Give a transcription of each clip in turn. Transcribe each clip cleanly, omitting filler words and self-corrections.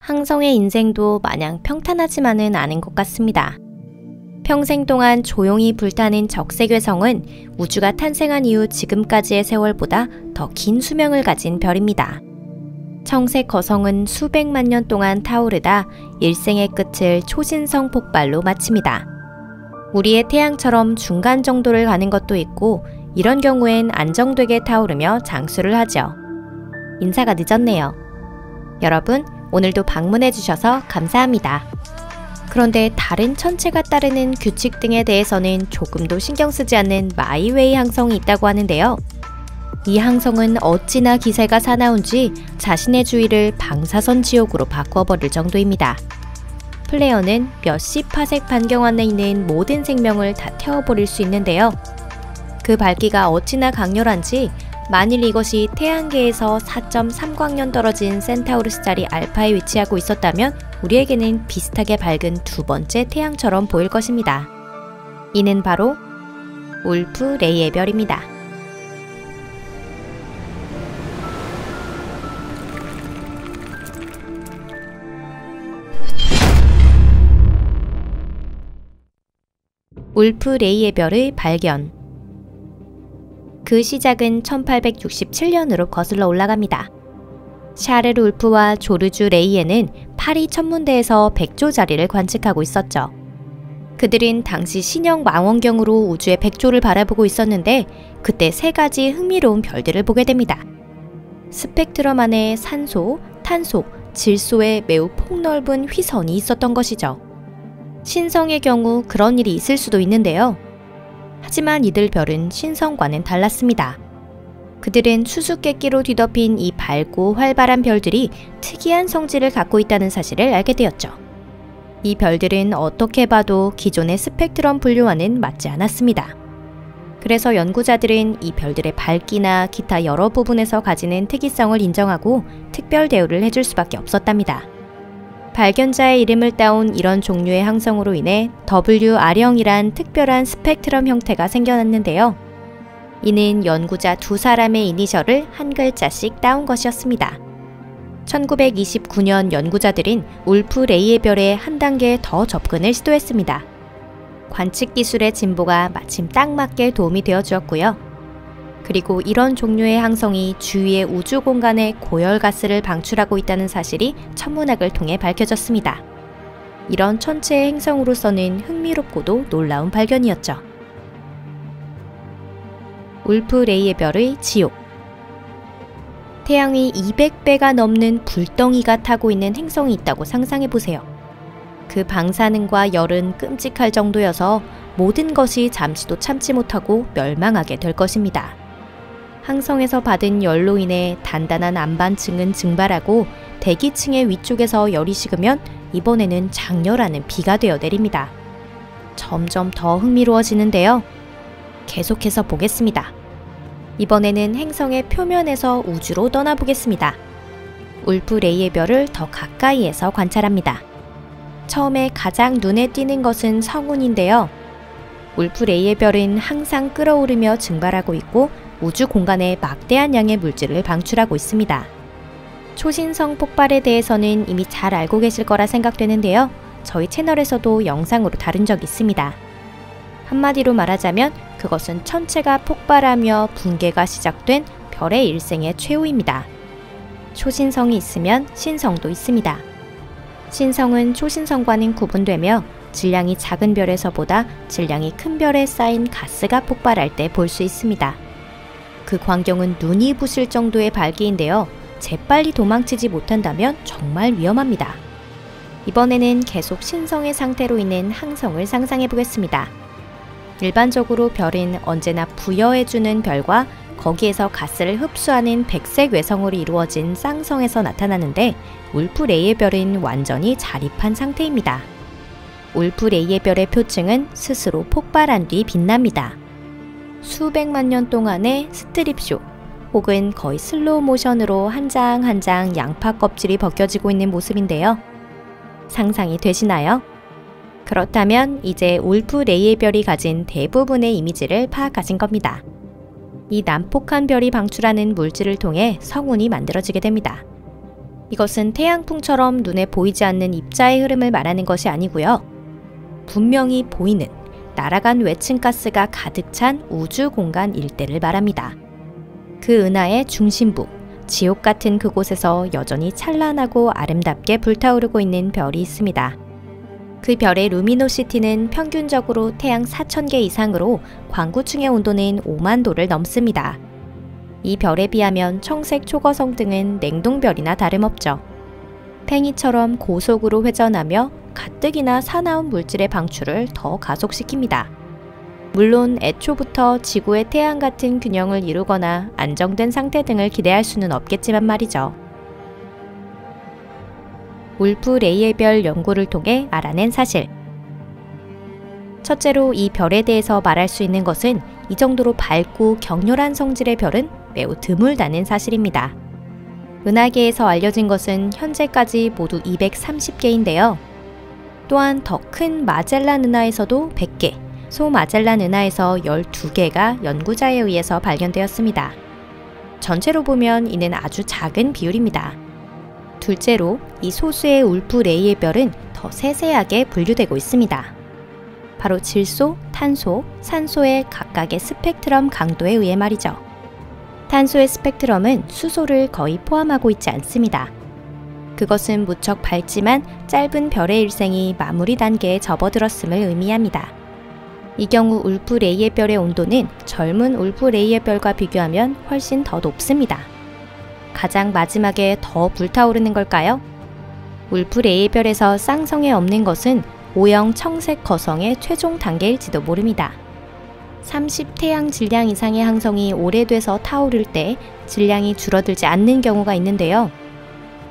항성의 인생도 마냥 평탄하지만은 않은 것 같습니다. 평생 동안 조용히 불타는 적색외성은 우주가 탄생한 이후 지금까지의 세월보다 더 긴 수명을 가진 별입니다. 청색 거성은 수백만 년 동안 타오르다 일생의 끝을 초신성 폭발로 마칩니다. 우리의 태양처럼 중간 정도를 가는 것도 있고 이런 경우엔 안정되게 타오르며 장수를 하죠. 인사가 늦었네요. 여러분, 오늘도 방문해 주셔서 감사합니다. 그런데 다른 천체가 따르는 규칙 등에 대해서는 조금도 신경 쓰지 않는 마이웨이 항성이 있다고 하는데요. 이 항성은 어찌나 기세가 사나운지 자신의 주위를 방사선 지옥으로 바꿔버릴 정도입니다. 플레어는 몇십 파색 반경 안에 있는 모든 생명을 다 태워버릴 수 있는데요. 그 밝기가 어찌나 강렬한지 만일 이것이 태양계에서 4.3광년 떨어진 센타우루스 자리 알파에 위치하고 있었다면 우리에게는 비슷하게 밝은 두 번째 태양처럼 보일 것입니다. 이는 바로 울프 레이의 별입니다. 울프 레이의 별의 발견. 그 시작은 1867년으로 거슬러 올라갑니다. 샤르르 울프와 조르주 레이에는 파리 천문대에서 백조자리를 관측하고 있었죠. 그들은 당시 신형 망원경으로 우주의 백조를 바라보고 있었는데 그때 세 가지 흥미로운 별들을 보게 됩니다. 스펙트럼 안에 산소, 탄소, 질소의 매우 폭넓은 휘선이 있었던 것이죠. 신성의 경우 그런 일이 있을 수도 있는데요. 하지만 이들 별은 신성과는 달랐습니다. 그들은 수수께끼로 뒤덮인 이 밝고 활발한 별들이 특이한 성질을 갖고 있다는 사실을 알게 되었죠. 이 별들은 어떻게 봐도 기존의 스펙트럼 분류와는 맞지 않았습니다. 그래서 연구자들은 이 별들의 밝기나 기타 여러 부분에서 가지는 특이성을 인정하고 특별 대우를 해줄 수밖에 없었답니다. 발견자의 이름을 따온 이런 종류의 항성으로 인해 WR형이란 특별한 스펙트럼 형태가 생겨났는데요. 이는 연구자 두 사람의 이니셜을 한 글자씩 따온 것이었습니다. 1929년 연구자들은 울프 레이의 별에 한 단계 더 접근을 시도했습니다. 관측 기술의 진보가 마침 딱 맞게 도움이 되어 주었고요. 그리고 이런 종류의 항성이 주위의 우주 공간에 고열가스를 방출하고 있다는 사실이 천문학을 통해 밝혀졌습니다. 이런 천체의 행성으로서는 흥미롭고도 놀라운 발견이었죠. 울프 레이의 별의 지옥. 태양이 200배가 넘는 불덩이가 타고 있는 행성이 있다고 상상해보세요. 그 방사능과 열은 끔찍할 정도여서 모든 것이 잠시도 참지 못하고 멸망하게 될 것입니다. 항성에서 받은 열로 인해 단단한 안반층은 증발하고 대기층의 위쪽에서 열이 식으면 이번에는 장렬하는 비가 되어 내립니다. 점점 더 흥미로워지는데요. 계속해서 보겠습니다. 이번에는 행성의 표면에서 우주로 떠나보겠습니다. 울프 레이의 별을 더 가까이에서 관찰합니다. 처음에 가장 눈에 띄는 것은 성운인데요. 울프 레이의 별은 항상 끓어오르며 증발하고 있고 우주 공간에 막대한 양의 물질을 방출하고 있습니다. 초신성 폭발에 대해서는 이미 잘 알고 계실 거라 생각되는데요. 저희 채널에서도 영상으로 다룬 적이 있습니다. 한마디로 말하자면 그것은 천체가 폭발하며 붕괴가 시작된 별의 일생의 최후입니다. 초신성이 있으면 신성도 있습니다. 신성은 초신성과는 구분되며 질량이 작은 별에서보다 질량이 큰 별에 쌓인 가스가 폭발할 때 볼 수 있습니다. 그 광경은 눈이 부실 정도의 밝기인데요. 재빨리 도망치지 못한다면 정말 위험합니다. 이번에는 계속 신성의 상태로 있는 항성을 상상해 보겠습니다. 일반적으로 별은 언제나 부여해주는 별과 거기에서 가스를 흡수하는 백색 외성으로 이루어진 쌍성에서 나타나는데 울프 레이의 별은 완전히 자립한 상태입니다. 울프 레이의 별의 표층은 스스로 폭발한 뒤 빛납니다. 수백만 년 동안의 스트립쇼 혹은 거의 슬로우 모션으로 한 장 한 장 양파 껍질이 벗겨지고 있는 모습인데요. 상상이 되시나요? 그렇다면 이제 울프 레이의 별이 가진 대부분의 이미지를 파악하신 겁니다. 이 난폭한 별이 방출하는 물질을 통해 성운이 만들어지게 됩니다. 이것은 태양풍처럼 눈에 보이지 않는 입자의 흐름을 말하는 것이 아니고요. 분명히 보이는 날아간 외층가스가 가득 찬 우주 공간 일대를 말합니다. 그 은하의 중심부, 지옥 같은 그곳에서 여전히 찬란하고 아름답게 불타오르고 있는 별이 있습니다. 그 별의 루미노시티는 평균적으로 태양 4,000개 이상으로 광구층의 온도는 5만 도를 넘습니다. 이 별에 비하면 청색 초거성 등은 냉동별이나 다름없죠. 팽이처럼 고속으로 회전하며 가뜩이나 사나운 물질의 방출을 더 가속시킵니다. 물론 애초부터 지구의 태양 같은 균형을 이루거나 안정된 상태 등을 기대할 수는 없겠지만 말이죠. 울프 레이의 별 연구를 통해 알아낸 사실. 첫째로 이 별에 대해서 말할 수 있는 것은 이 정도로 밝고 격렬한 성질의 별은 매우 드물다는 사실입니다. 은하계에서 알려진 것은 현재까지 모두 230개인데요. 또한 더 큰 마젤란 은하에서도 100개, 소마젤란 은하에서 12개가 연구자에 의해서 발견되었습니다. 전체로 보면 이는 아주 작은 비율입니다. 둘째로 이 소수의 울프 레이의 별은 더 세세하게 분류되고 있습니다. 바로 질소, 탄소, 산소의 각각의 스펙트럼 강도에 의해 말이죠. 탄소의 스펙트럼은 수소를 거의 포함하고 있지 않습니다. 그것은 무척 밝지만 짧은 별의 일생이 마무리 단계에 접어들었음을 의미합니다. 이 경우 울프 레이의 별의 온도는 젊은 울프 레이의 별과 비교하면 훨씬 더 높습니다. 가장 마지막에 더 불타오르는 걸까요? 울프 레이의 별에서 쌍성에 없는 것은 O형 청색 거성의 최종 단계일지도 모릅니다. 30태양 질량 이상의 항성이 오래돼서 타오를 때 질량이 줄어들지 않는 경우가 있는데요.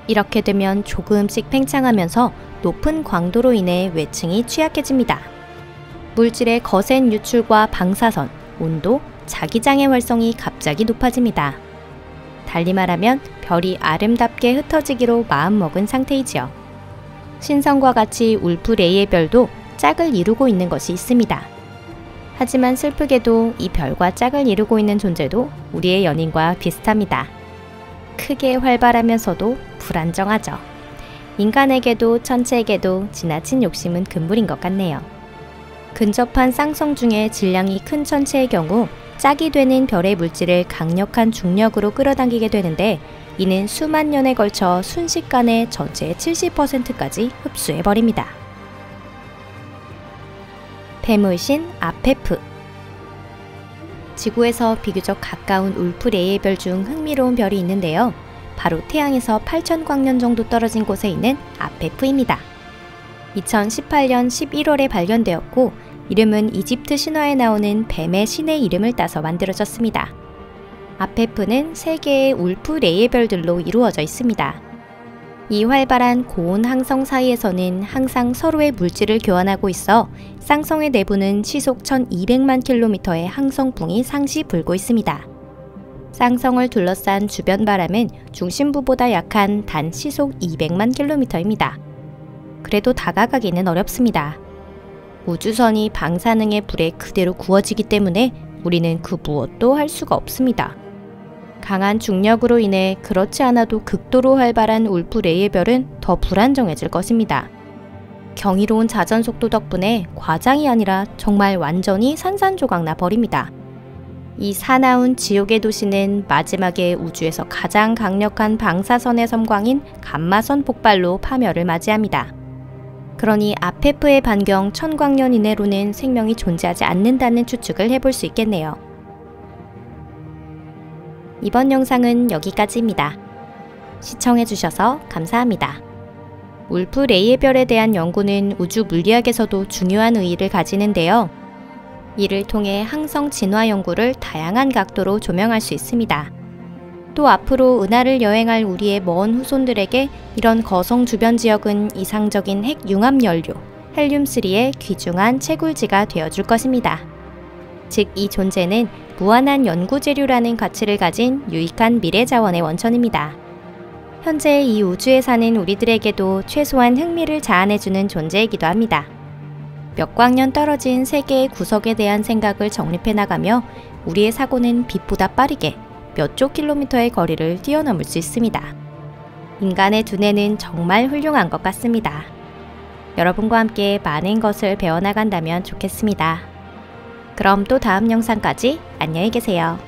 이렇게 되면 조금씩 팽창하면서 높은 광도로 인해 외층이 취약해집니다. 물질의 거센 유출과 방사선, 온도, 자기장의 활성이 갑자기 높아집니다. 달리 말하면 별이 아름답게 흩어지기로 마음먹은 상태이지요. 신성과 같이 울프 레이의 별도 짝을 이루고 있는 것이 있습니다. 하지만 슬프게도 이 별과 짝을 이루고 있는 존재도 우리의 연인과 비슷합니다. 크게 활발하면서도 불안정하죠. 인간에게도 천체에게도 지나친 욕심은 금물인 것 같네요. 근접한 쌍성 중에 질량이 큰 천체의 경우 짝이 되는 별의 물질을 강력한 중력으로 끌어당기게 되는데 이는 수만 년에 걸쳐 순식간에 전체의 70%까지 흡수해버립니다. 폐물신 아페프. 지구에서 비교적 가까운 울프 레이의 별 중 흥미로운 별이 있는데요. 바로 태양에서 8,000광년 정도 떨어진 곳에 있는 아페프입니다. 2018년 11월에 발견되었고 이름은 이집트 신화에 나오는 뱀의 신의 이름을 따서 만들어졌습니다. 아페프는 3개의 울프 레이의 별들로 이루어져 있습니다. 이 활발한 고온 항성 사이에서는 항상 서로의 물질을 교환하고 있어 쌍성의 내부는 시속 1200만 킬로미터의 항성풍이 상시 불고 있습니다. 쌍성을 둘러싼 주변 바람은 중심부보다 약한 단 시속 200만 킬로미터입니다. 그래도 다가가기는 어렵습니다. 우주선이 방사능의 불에 그대로 구워지기 때문에 우리는 그 무엇도 할 수가 없습니다. 강한 중력으로 인해 그렇지 않아도 극도로 활발한 울프 레이의 별은 더 불안정해질 것입니다. 경이로운 자전 속도 덕분에 과장이 아니라 정말 완전히 산산조각 나 버립니다. 이 사나운 지옥의 도시는 마지막에 우주에서 가장 강력한 방사선의 섬광인 감마선 폭발로 파멸을 맞이합니다. 그러니 아페프의 반경 1000광년 이내로는 생명이 존재하지 않는다는 추측을 해볼 수 있겠네요. 이번 영상은 여기까지입니다. 시청해주셔서 감사합니다. 울프 레이의 별에 대한 연구는 우주 물리학에서도 중요한 의의를 가지는데요. 이를 통해 항성 진화 연구를 다양한 각도로 조명할 수 있습니다. 또 앞으로 은하를 여행할 우리의 먼 후손들에게 이런 거성 주변 지역은 이상적인 핵 융합 연료, 헬륨3의 귀중한 채굴지가 되어줄 것입니다. 즉, 이 존재는 무한한 연구 재료라는 가치를 가진 유익한 미래 자원의 원천입니다. 현재 이 우주에 사는 우리들에게도 최소한 흥미를 자아내주는 존재이기도 합니다. 몇 광년 떨어진 세계의 구석에 대한 생각을 정립해 나가며 우리의 사고는 빛보다 빠르게 몇 조 킬로미터의 거리를 뛰어넘을 수 있습니다. 인간의 두뇌는 정말 훌륭한 것 같습니다. 여러분과 함께 많은 것을 배워나간다면 좋겠습니다. 그럼 또 다음 영상까지 안녕히 계세요.